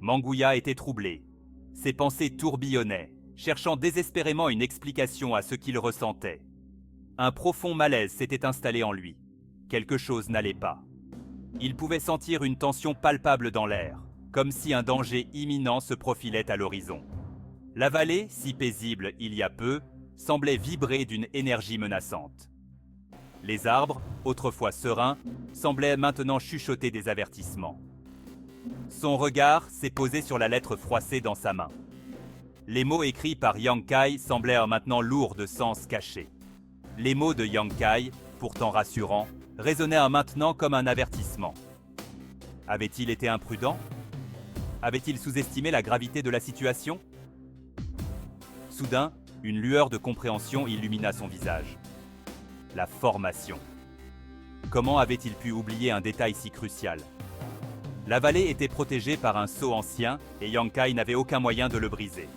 Manguya était troublé. Ses pensées tourbillonnaient, cherchant désespérément une explication à ce qu'il ressentait. Un profond malaise s'était installé en lui. Quelque chose n'allait pas. Il pouvait sentir une tension palpable dans l'air, comme si un danger imminent se profilait à l'horizon. La vallée, si paisible il y a peu, semblait vibrer d'une énergie menaçante. Les arbres, autrefois sereins, semblaient maintenant chuchoter des avertissements. Son regard s'est posé sur la lettre froissée dans sa main. Les mots écrits par Yang Kai semblaient maintenant lourds de sens caché. Les mots de Yang Kai, pourtant rassurants, résonnaient maintenant comme un avertissement. Avait-il été imprudent? Avait-il sous-estimé la gravité de la situation? Soudain, une lueur de compréhension illumina son visage. La formation. Comment avait-il pu oublier un détail si crucial? La vallée était protégée par un sceau ancien et Yang Kai n'avait aucun moyen de le briser.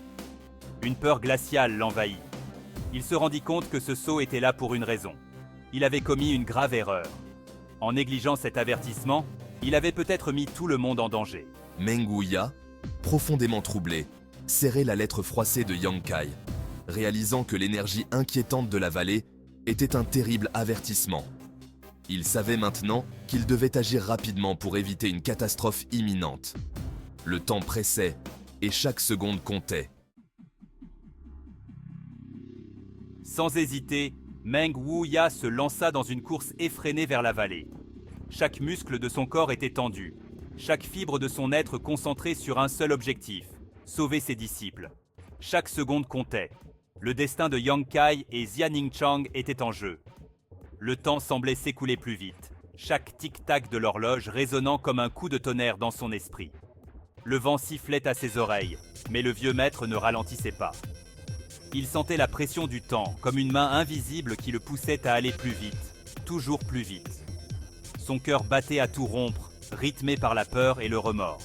Une peur glaciale l'envahit. Il se rendit compte que ce sceau était là pour une raison. Il avait commis une grave erreur. En négligeant cet avertissement, il avait peut-être mis tout le monde en danger. Manguya, profondément troublé, serrait la lettre froissée de Yang Kai, réalisant que l'énergie inquiétante de la vallée était un terrible avertissement. Il savait maintenant qu'il devait agir rapidement pour éviter une catastrophe imminente. Le temps pressait et chaque seconde comptait. Sans hésiter, Meng Wuya se lança dans une course effrénée vers la vallée. Chaque muscle de son corps était tendu, chaque fibre de son être concentrée sur un seul objectif, sauver ses disciples. Chaque seconde comptait. Le destin de Yang Kai et Xianing Chang était en jeu. Le temps semblait s'écouler plus vite, chaque tic-tac de l'horloge résonnant comme un coup de tonnerre dans son esprit. Le vent sifflait à ses oreilles, mais le vieux maître ne ralentissait pas. Il sentait la pression du temps, comme une main invisible qui le poussait à aller plus vite, toujours plus vite. Son cœur battait à tout rompre, rythmé par la peur et le remords.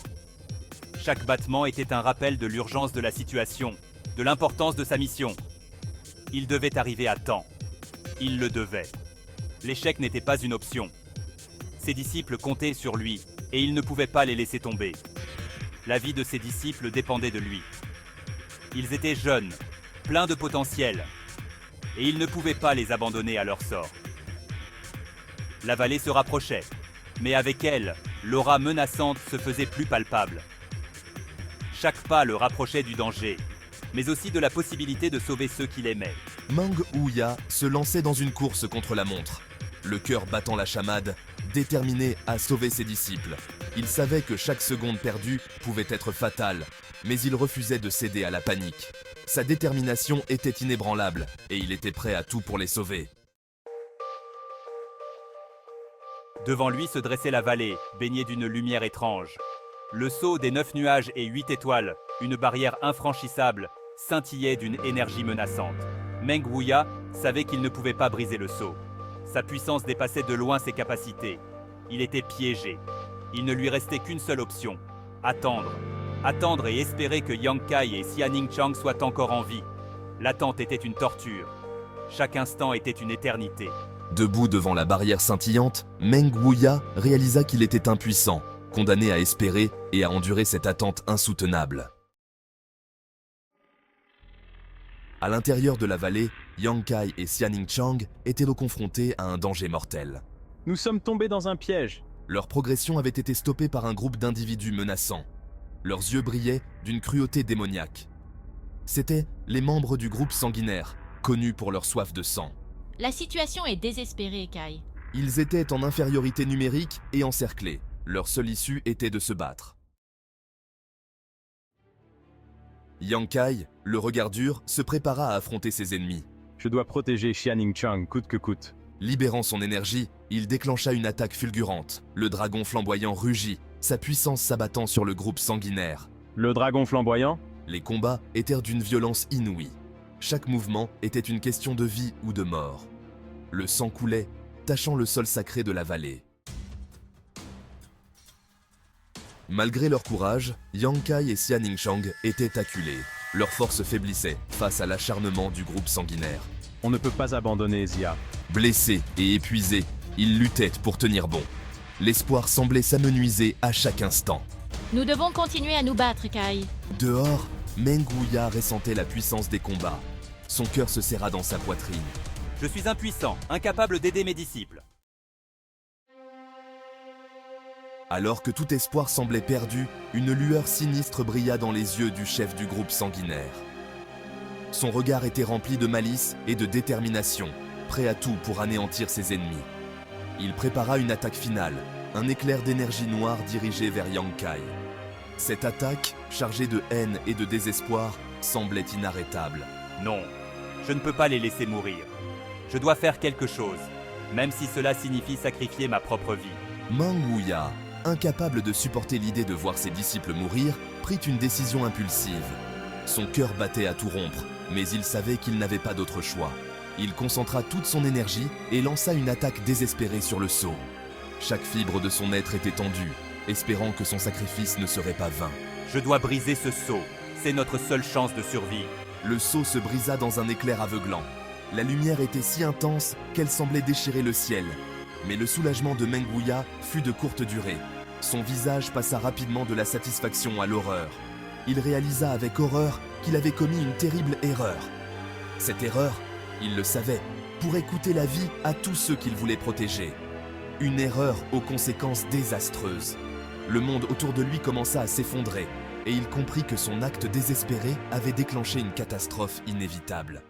Chaque battement était un rappel de l'urgence de la situation, de l'importance de sa mission. Il devait arriver à temps. Il le devait. L'échec n'était pas une option. Ses disciples comptaient sur lui, et il ne pouvait pas les laisser tomber. La vie de ses disciples dépendait de lui. Ils étaient jeunes, pleins de potentiel, et il ne pouvait pas les abandonner à leur sort. La vallée se rapprochait, mais avec elle, l'aura menaçante se faisait plus palpable. Chaque pas le rapprochait du danger, mais aussi de la possibilité de sauver ceux qu'il aimait. Manguya se lançait dans une course contre la montre, le cœur battant la chamade, déterminé à sauver ses disciples. Il savait que chaque seconde perdue pouvait être fatale, mais il refusait de céder à la panique. Sa détermination était inébranlable, et il était prêt à tout pour les sauver. Devant lui se dressait la vallée, baignée d'une lumière étrange. Le sceau des 9 nuages et 8 étoiles, une barrière infranchissable, scintillait d'une énergie menaçante. Meng Wuya savait qu'il ne pouvait pas briser le sceau. Sa puissance dépassait de loin ses capacités. Il était piégé. Il ne lui restait qu'une seule option, attendre. Attendre et espérer que Yang Kai et Xianing Chang soient encore en vie. L'attente était une torture. Chaque instant était une éternité. Debout devant la barrière scintillante, Meng Wuya réalisa qu'il était impuissant, condamné à espérer et à endurer cette attente insoutenable. À l'intérieur de la vallée, Yang Kai et Xianing Chang étaient confrontés à un danger mortel. Nous sommes tombés dans un piège. Leur progression avait été stoppée par un groupe d'individus menaçants. Leurs yeux brillaient d'une cruauté démoniaque. C'étaient les membres du groupe sanguinaire, connus pour leur soif de sang. La situation est désespérée, Kai. Ils étaient en infériorité numérique et encerclés. Leur seule issue était de se battre. Yang Kai, le regard dur, se prépara à affronter ses ennemis. Je dois protéger Xianing Chang coûte que coûte. Libérant son énergie, il déclencha une attaque fulgurante. Le dragon flamboyant rugit, sa puissance s'abattant sur le groupe sanguinaire. Le dragon flamboyant? Les combats étaient d'une violence inouïe. Chaque mouvement était une question de vie ou de mort. Le sang coulait, tachant le sol sacré de la vallée. Malgré leur courage, Yang Kai et Xianing Chang étaient acculés. Leur force faiblissait face à l'acharnement du groupe sanguinaire. On ne peut pas abandonner Xia. Blessés et épuisés, ils luttaient pour tenir bon. L'espoir semblait s'amenuiser à chaque instant. Nous devons continuer à nous battre, Kai. Dehors, Meng Wuya ressentait la puissance des combats. Son cœur se serra dans sa poitrine. Je suis impuissant, incapable d'aider mes disciples. Alors que tout espoir semblait perdu, une lueur sinistre brilla dans les yeux du chef du groupe sanguinaire. Son regard était rempli de malice et de détermination, prêt à tout pour anéantir ses ennemis. Il prépara une attaque finale, un éclair d'énergie noire dirigé vers Yang Kai. Cette attaque, chargée de haine et de désespoir, semblait inarrêtable. Non, je ne peux pas les laisser mourir. Je dois faire quelque chose, même si cela signifie sacrifier ma propre vie. Meng Wuya, incapable de supporter l'idée de voir ses disciples mourir, prit une décision impulsive. Son cœur battait à tout rompre, mais il savait qu'il n'avait pas d'autre choix. Il concentra toute son énergie et lança une attaque désespérée sur le sceau. Chaque fibre de son être était tendue, espérant que son sacrifice ne serait pas vain. Je dois briser ce sceau, c'est notre seule chance de survie. Le sceau se brisa dans un éclair aveuglant. La lumière était si intense qu'elle semblait déchirer le ciel. Mais le soulagement de Meng Wuya fut de courte durée. Son visage passa rapidement de la satisfaction à l'horreur. Il réalisa avec horreur qu'il avait commis une terrible erreur. Cette erreur, il le savait, pourrait coûter la vie à tous ceux qu'il voulait protéger. Une erreur aux conséquences désastreuses. Le monde autour de lui commença à s'effondrer, et il comprit que son acte désespéré avait déclenché une catastrophe inévitable.